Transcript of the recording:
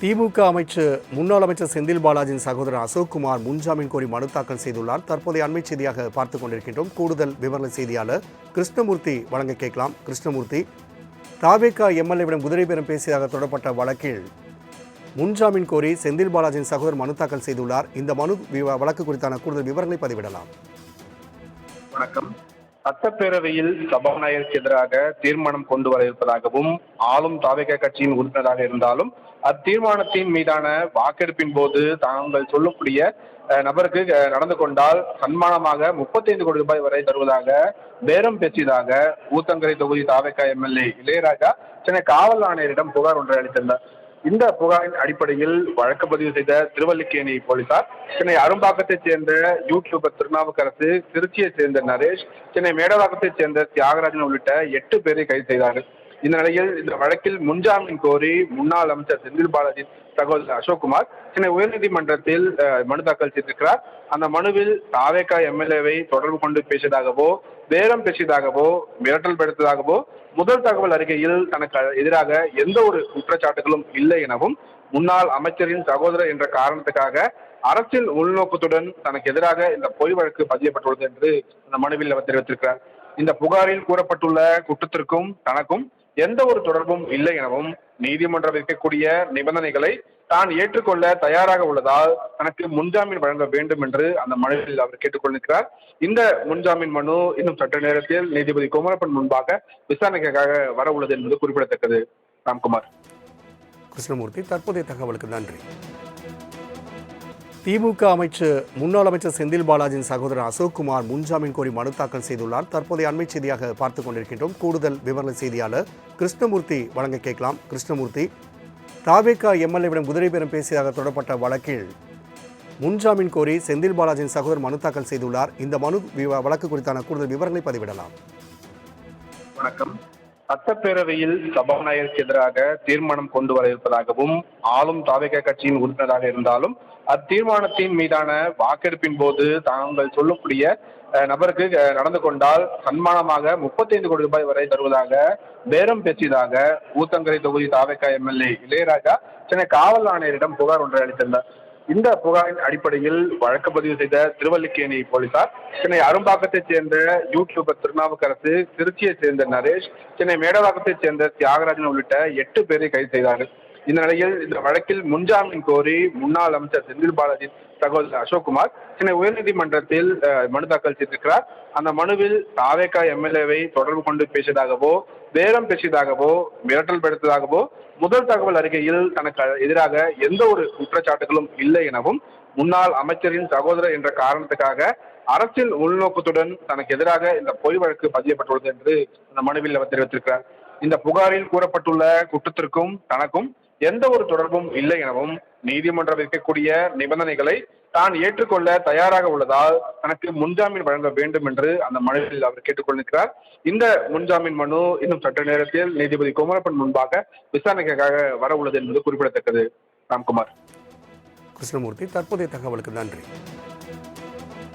திமுக முன்னாள் அமைச்சர் செந்தில் பாலாஜியின் சகோதரர் அசோக்குமார் முன்ஜாமீன் கோரி மனு தாக்கல் செய்துள்ளார். தற்போதைய அண்மை செய்தியாக பார்த்துக் கொண்டிருக்கின்றோம். கூடுதல் விவர செய்தியாளர் கிருஷ்ணமூர்த்தி வழங்க கேட்கலாம். கிருஷ்ணமூர்த்தி, தாவேகா எம்எல்ஏவிடம் குதிரை பேரம் பேசியதாக தொடரப்பட்ட வழக்கில் முன்ஜாமீன் கோரி செந்தில் பாலாஜியின் சகோதரர் மனு தாக்கல் செய்துள்ளார். இந்த வழக்கு குறித்தான கூடுதல் விவரங்களை பதிவிடலாம். வணக்கம். சட்டப்பேரவையில் சபாநாயகருக்கு எதிராக தீர்மானம் கொண்டு வர இருப்பதாகவும் ஆளும் தாவேகா கட்சியின் உறுப்பினராக இருந்தாலும் அத்தீர்மானத்தின் மீதான வாக்கெடுப்பின் போது தாங்கள் சொல்லக்கூடிய நபருக்கு நடந்து கொண்டால் சன்மானமாக 35 கோடி ரூபாய் வரை தருவதாக பேரம் பேசியதாக ஊத்தங்கரை தொகுதி தாவேகா எம்எல்ஏ இளையராஜா சென்னை காவல் ஆணையரிடம் புகார் ஒன்றை அளித்திருந்தார். இந்த புகாரின் அடிப்படையில் வழக்கு பதிவு செய்த திருவல்லிக்கேணி போலீசார் சென்னை அரும்பாக்கத்தைச் சேர்ந்த யூடியூபர் திருநாவுக்கரசு, திருச்சியைச் சேர்ந்த நரேஷ், சென்னை மேடவாக்கத்தைச் சேர்ந்த தியாகராஜன் உள்ளிட்ட 8 பேரை கைது செய்தார்கள். இந்த நிலையில் இந்த வழக்கில் முன்ஜாமீன் கோரி முன்னாள் அமைச்சர் செந்தில் பாலாஜி சகோதரர் அசோக்குமார் சென்னை உயர்நீதிமன்றத்தில் மனு தாக்கல் செய்திருக்கிறார். அந்த மனுவில் தாவேகா எம்எல்ஏவை தொடர்பு கொண்டு பேசியதாகவோ, பேரம் பேசியதாகவோ, மிரட்டல் படுத்ததாகவோ முதல் தகவல் அறிக்கையில் தனக்கு எதிராக எந்த ஒரு குற்றச்சாட்டுகளும் இல்லை எனவும், முன்னாள் அமைச்சரின் சகோதரர் என்ற காரணத்துக்காக அரசியல் உள்நோக்கத்துடன் தனக்கு எதிராக இந்த பொய் வழக்கு பதியப்பட்டுள்ளது என்று அந்த மனுவில் அவர் தெரிவித்திருக்கிறார். இந்த புகாரில் கூறப்பட்டுள்ள குற்றத்திற்கும் தனக்கும் எந்த ஒரு தொடர்பும் இல்லை எனவும், நீதிமன்றம் விதிக்கக்கூடிய நிபந்தனைகளை தான் ஏற்றுக்கொள்ள தயாராக உள்ளதால் தனக்கு முன்ஜாமீன் வழங்க வேண்டும் என்று அந்த மனுவில் அவர் கேட்டுக்கொண்டிருக்கிறார். இந்த முன்ஜாமீன் மனு இன்னும் சற்று நேரத்தில் நீதிபதி குமரப்பன் முன்பாக விசாரணைக்காக வர உள்ளது என்பது குறிப்பிடத்தக்கது. ராம்குமார். கிருஷ்ணமூர்த்தி, தற்போதைய தகவலுக்கு நன்றி. திமுக முன்னாள் அமைச்சர் செந்தில் பாலாஜியின் சகோதரர் அசோக்குமார் முன்ஜாமீன் கோரி மனு தாக்கல் செய்துள்ளார். தற்போதைய அண்மை செய்தியாக பார்த்துக் கொண்டிருக்கின்றோம். கூடுதல் விவர செய்தியாளர் கிருஷ்ணமூர்த்தி வழங்க கேட்கலாம். கிருஷ்ணமூர்த்தி, தாவேகா எம்எல்ஏவிடம் குதிரை பேரம் பேசியதாக தொடரப்பட்ட வழக்கில் முன்ஜாமீன் கோரி செந்தில் பாலாஜியின் சகோதரர் மனு தாக்கல் செய்துள்ளார். இந்த வழக்கு குறித்தான கூடுதல் விவரங்களை பதிவிடலாம். வணக்கம். சட்டப்பேரவையில் சபாநாயகருக்கு எதிராக தீர்மானம் கொண்டு வர இருப்பதாகவும் ஆளும் தாவேகா கட்சியின் உறுப்பினராக இருந்தாலும் அத்தீர்மானத்தின் மீதான வாக்கெடுப்பின் போது தாங்கள் சொல்லக்கூடிய நபருக்கு நடந்து கொண்டால் சன்மானமாக 35 கோடி ரூபாய் வரை தருவதாக பேரம் பேசியதாக ஊத்தங்கரை தொகுதி தாவேகா எம்எல்ஏ இளையராஜா சென்னை காவல் ஆணையரிடம் புகார் ஒன்றை அளித்திருந்தார். இந்த புகாரின் அடிப்படையில் வழக்கு பதிவு செய்த திருவல்லிக்கேணி போலீசார் சென்னை அரும்பாக்கத்தைச் சேர்ந்த யூடியூபர் திருநாவுக்கரசு, திருச்சியைச் சேர்ந்த நரேஷ், சென்னை மேடவாக்கத்தைச் சேர்ந்த தியாகராஜன் உள்ளிட்ட 8 பேரை கைது செய்தார்கள். இந்த நிலையில் இந்த வழக்கில் முன்ஜாமீன் கோரி முன்னாள் அமைச்சர் செந்தில் பாலாஜி சகோதரர் அசோக்குமார் சென்னை உயர்நீதிமன்றத்தில் மனு தாக்கல் செய்திருக்கிறார். அந்த மனுவில் தாவேகா எம்எல்ஏவை தொடர்பு கொண்டு பேசியதாகவோ, பேரம் பேசியதாகவோ, மிரட்டல் படுத்ததாகவோ முதல் தகவல் அறிக்கையில் தனக்கு எதிராக எந்த ஒரு குற்றச்சாட்டுகளும் இல்லை எனவும், முன்னாள் அமைச்சரின் சகோதரர் என்ற காரணத்துக்காக அரசியல் உள்நோக்கத்துடன் தனக்கு எதிராக இந்த பொய் வழக்கு பதியப்பட்டுள்ளது என்று அந்த மனுவில் அவர் தெரிவித்திருக்கிறார். இந்த புகாரில் கூறப்பட்டுள்ள குற்றத்திற்கும் தனக்கும் எந்த ஒரு தொடர்பும் இல்லை எனவும், நீதிமன்றம் விதிக்கக்கூடிய நிபந்தனைகளை தான் ஏற்றுக்கொள்ள தயாராக உள்ளதால் தனக்கு முன்ஜாமீன் வழங்க வேண்டும் என்று அந்த மனுவில் அவர் கேட்டுக்கொண்டிருக்கிறார். இந்த முன்ஜாமீன் மனு இன்னும் சற்று நேரத்தில் நீதிபதி குமரப்பன் முன்பாக விசாரணைக்காக வர உள்ளது என்பது குறிப்பிடத்தக்கது. ராம்குமார். கிருஷ்ணமூர்த்தி, தற்போதைய தகவலுக்கு நன்றி.